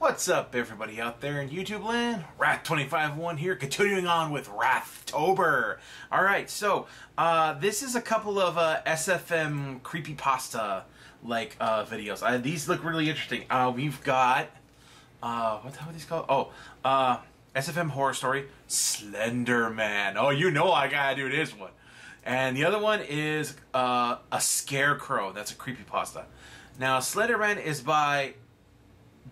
What's up, everybody out there in YouTube land? Wrath251 here, continuing on with WRATHtober. Alright, so, this is a couple of SFM creepypasta, videos. These look really interesting. We've got, what the hell are these called? Oh, SFM horror story, Slenderman. Oh, you know I gotta do this one. And the other one is, a Scarecrow. That's a creepypasta. Now, Slenderman is by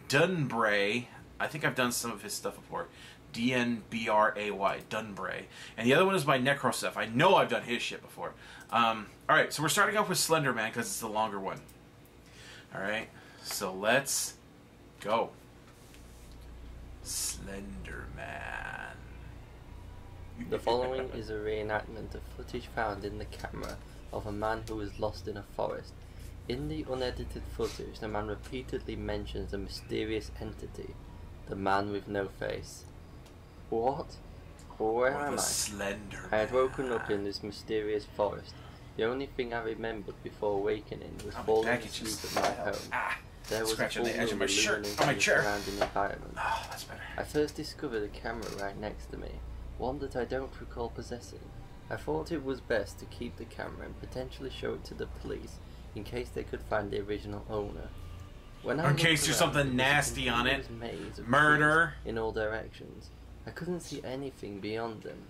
Dunbray. I think I've done some of his stuff before. D-N-B-R-A-Y, Dunbray. And the other one is by Necroseph. I know I've done his shit before. Alright, so we're starting off with Slenderman because it's the longer one. Alright, so let's go. Slenderman. The following is a reenactment of footage found in the camera of a man who was lost in a forest. In the unedited footage, the man repeatedly mentions a mysterious entity, the man with no face. What? Where am I? Slenderman. I had woken up in this mysterious forest. The only thing I remembered before awakening was falling asleep at my home. There was a full moon illuminating the surrounding environment. Oh, that's better. I first discovered a camera right next to me, one that I don't recall possessing. I thought it was best to keep the camera and potentially show it to the police in case they could find the original owner. In case there's something nasty on it. Murder. In all directions. I couldn't see anything beyond them.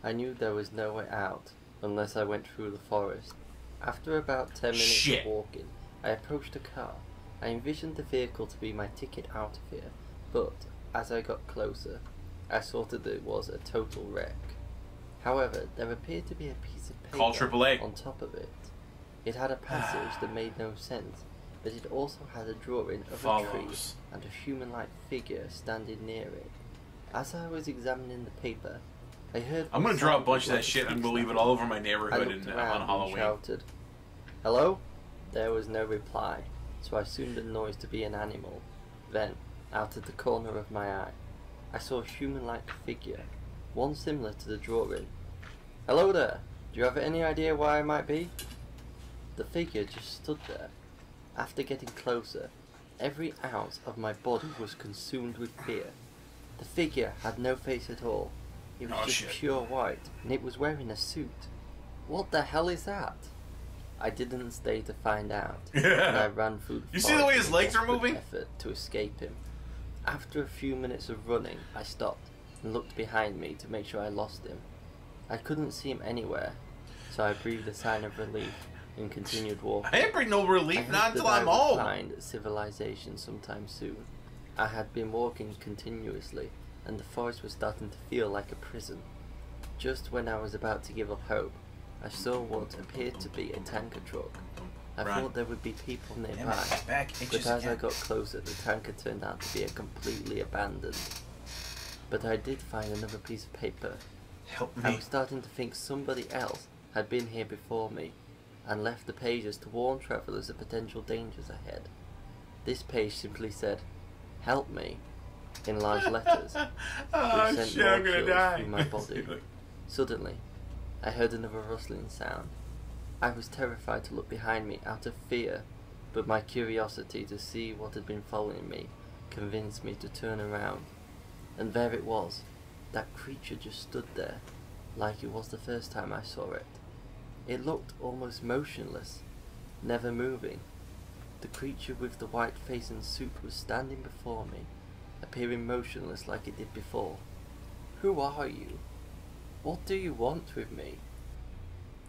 I knew there was no way out unless I went through the forest. After about 10 minutes of walking, I approached a car. I envisioned the vehicle to be my ticket out of here, but as I got closer, I saw that it was a total wreck. However, there appeared to be a piece of paper on top of it. It had a passage that made no sense, but it also had a drawing of a tree and a human-like figure standing near it. As I was examining the paper, I heard... I'm gonna draw a bunch of that shit and we'll leave it all over my neighborhood on Halloween. Shouted, "Hello?" There was no reply, so I assumed the noise to be an animal. Then, out of the corner of my eye, I saw a human-like figure, one similar to the drawing. "Hello there! Do you have any idea where I might be?" The figure just stood there. After getting closer, every ounce of my body was consumed with fear. The figure had no face at all. It was just pure white, and it was wearing a suit. What the hell is that? I didn't stay to find out, and I ran through the forest. You see the way his legs are moving? Effort to escape him. After a few minutes of running, I stopped and looked behind me to make sure I lost him. I couldn't see him anywhere, so I breathed a sign of relief and continued walking. I ain't bring no relief, not until I'm old. I would find civilization sometime soon. I had been walking continuously, and the forest was starting to feel like a prison. Just when I was about to give up hope, I saw what appeared to be a tanker truck. I thought there would be people nearby, but as I got closer, the tanker turned out to be completely abandoned. But I did find another piece of paper. Help me. I was starting to think somebody else had been here before me, and left the pages to warn travellers of potential dangers ahead. This page simply said, "Help me," in large letters, which sent more chills through my body. Suddenly, I heard another rustling sound. I was terrified to look behind me out of fear, but my curiosity to see what had been following me convinced me to turn around. And there it was. That creature just stood there, like it was the first time I saw it. It looked almost motionless, never moving. The creature with the white face and suit was standing before me, appearing motionless like it did before. "Who are you? What do you want with me?"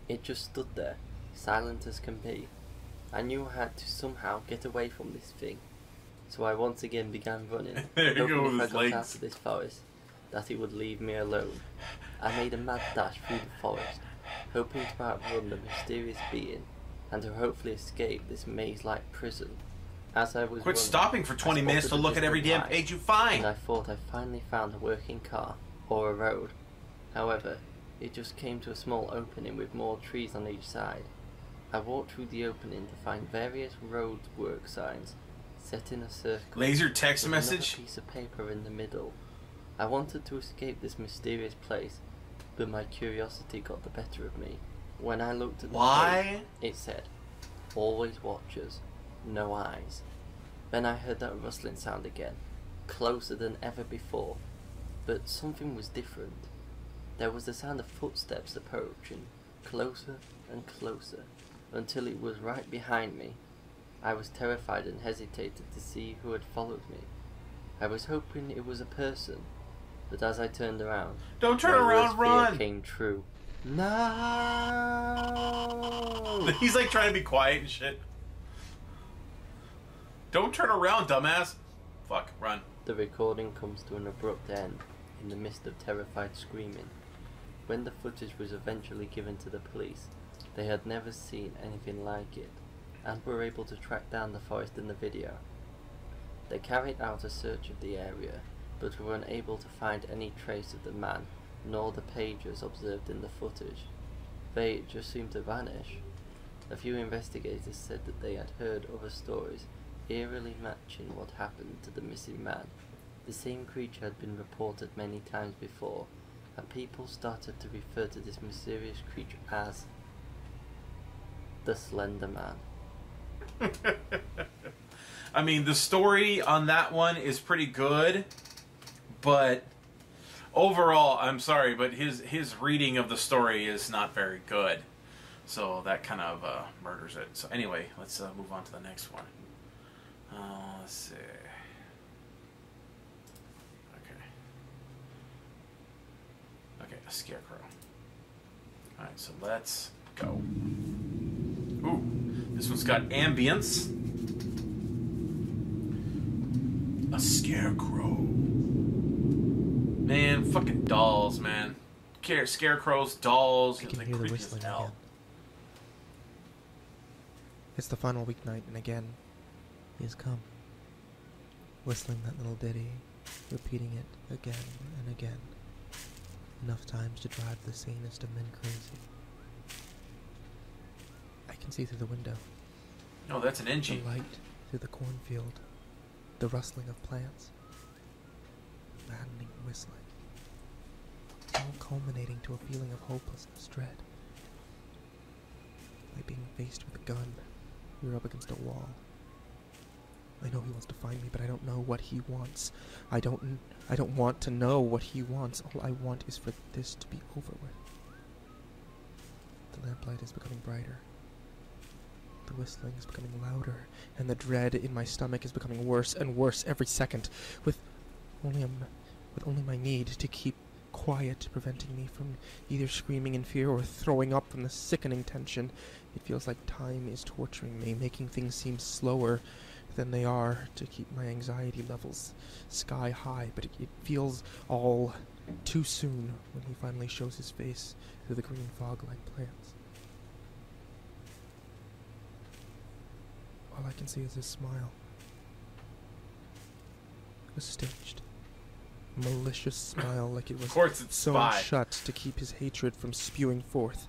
It just stood there, silent as can be. I knew I had to somehow get away from this thing, so I once again began running, hoping if I got out of this forest, that it would leave me alone. I made a mad dash through the forest, hoping to outrun the mysterious being, and to hopefully escape this maze-like prison. As I was Quit stopping for 20 minutes to look at every damn page you find! And I thought I finally found a working car, or a road. However, it just came to a small opening with more trees on each side. I walked through the opening to find various road work signs, set in a circle. Laser text message? Another piece of paper in the middle. I wanted to escape this mysterious place, but my curiosity got the better of me. When I looked at the page, it said, "Always watchers, no eyes." Then I heard that rustling sound again, closer than ever before, but something was different. There was the sound of footsteps approaching, closer and closer, until it was right behind me. I was terrified and hesitated to see who had followed me. I was hoping it was a person, but as I turned around, don't turn around, my run! fear came true. No! He's like trying to be quiet and shit. Don't turn around, dumbass! Fuck, run. The recording comes to an abrupt end in the midst of terrified screaming. When the footage was eventually given to the police, they had never seen anything like it, and were able to track down the forest in the video. They carried out a search of the area, but were unable to find any trace of the man, nor the pagers observed in the footage. They just seemed to vanish. A few investigators said that they had heard other stories eerily matching what happened to the missing man. The same creature had been reported many times before, and people started to refer to this mysterious creature as the Slenderman. I mean, the story on that one is pretty good, but overall, I'm sorry, but his reading of the story is not very good. So that kind of murders it. So anyway, let's move on to the next one. Let's see. Okay, a Scarecrow. Alright, so let's go. Ooh, this one's got ambience. A Scarecrow. Man, fucking dolls, man. Scarecrows, dolls, I can like hear the creepy as whistling hell. again. It's the final weeknight, and again, he has come. Whistling that little ditty, repeating it again and again. Enough times to drive the sanest of men crazy. I can see through the window. No, that's an The engine. light through the cornfield. The rustling of plants. Maddening whistling. All culminating to a feeling of hopelessness, dread. Like being faced with a gun. You're up against a wall. I know he wants to find me, but I don't know what he wants. I don't want to know what he wants. All I want is for this to be over with. The lamplight is becoming brighter. The whistling is becoming louder, and the dread in my stomach is becoming worse and worse every second, with only my need to keep quiet preventing me from either screaming in fear or throwing up from the sickening tension. It feels like time is torturing me, making things seem slower than they are to keep my anxiety levels sky high, but it feels all too soon when he finally shows his face through the green fog-like plants. All I can see is his smile. A staged, malicious smile, like it was Of course it's sewn spy. shut to keep his hatred from spewing forth.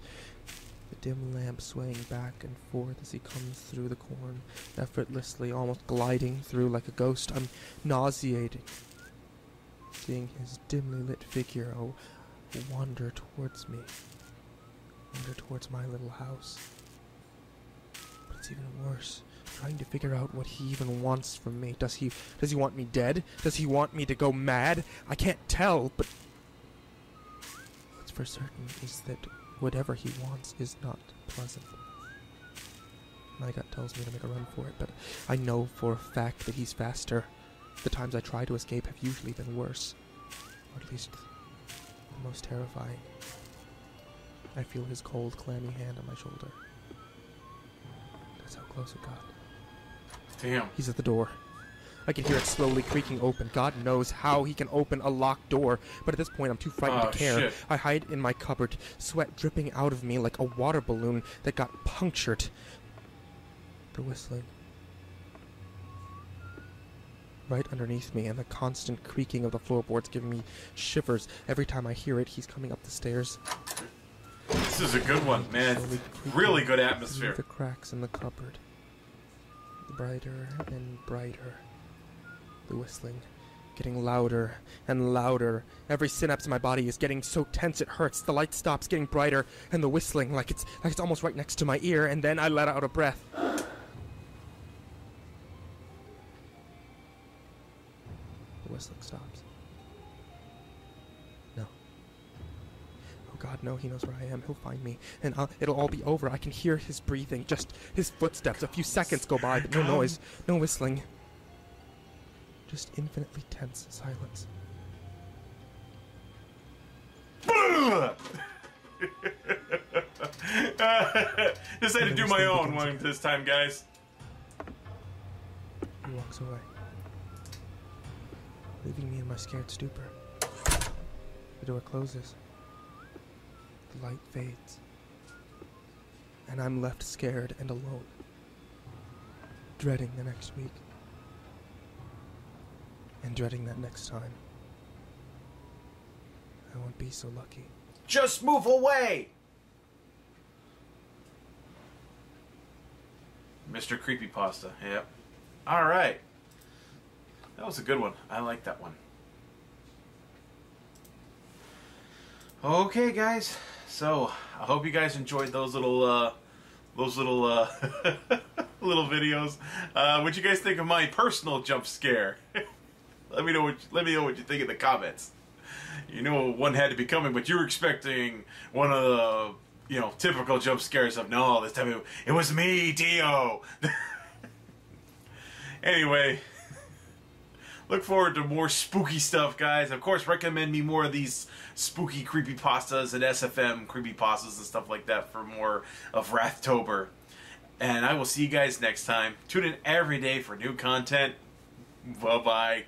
The dim lamp swaying back and forth as he comes through the corn, effortlessly, almost gliding through like a ghost. I'm nauseating, seeing his dimly lit figure wander towards me, wander towards my little house. But it's even worse, trying to figure out what he even wants from me. Does he want me dead? Does he want me to go mad? I can't tell, but what's for certain is that whatever he wants is not pleasant. My gut tells me to make a run for it, but I know for a fact that he's faster. The times I try to escape have usually been worse, or at least the most terrifying. I feel his cold, clammy hand on my shoulder. That's how close it got. Damn. He's at the door. I can hear it slowly creaking open. God knows how he can open a locked door, but at this point I'm too frightened to care. Shit. I hide in my cupboard, sweat dripping out of me like a water balloon that got punctured. The whistling. Right underneath me, and the constant creaking of the floorboards giving me shivers. Every time I hear it, he's coming up the stairs. This is a good one, man. Slowly creaking Really good through atmosphere. the cracks in the cupboard. Brighter and brighter. The whistling getting louder and louder. Every synapse in my body is getting so tense it hurts. The light stops getting brighter, and the whistling like it's almost right next to my ear, and then I let out a breath. The No, he knows where I am. He'll find me, and it'll all be over. I can hear his breathing, just his footsteps. A few seconds go by, but no noise, no whistling. Just infinitely tense silence. Just had to do my own one this time, guys. He walks away, leaving me in my scared stupor. The door closes. The light fades. And I'm left scared and alone, dreading the next week. And dreading that next time I won't be so lucky. Just move away! Mr. Creepypasta, yep. Alright. That was a good one. I like that one. Okay, guys. So, I hope you guys enjoyed those little little videos. What'd you guys think of my personal jump scare? Let me know what you think in the comments. You know one had to be coming, but you were expecting one of the, you know, typical jump scares of, no, this time it was me, Dio. Anyway, look forward to more spooky stuff, guys. Of course, recommend me more of these spooky creepypastas and SFM creepypastas and stuff like that for more of WRATHtober. And I will see you guys next time. Tune in every day for new content. Bye-bye.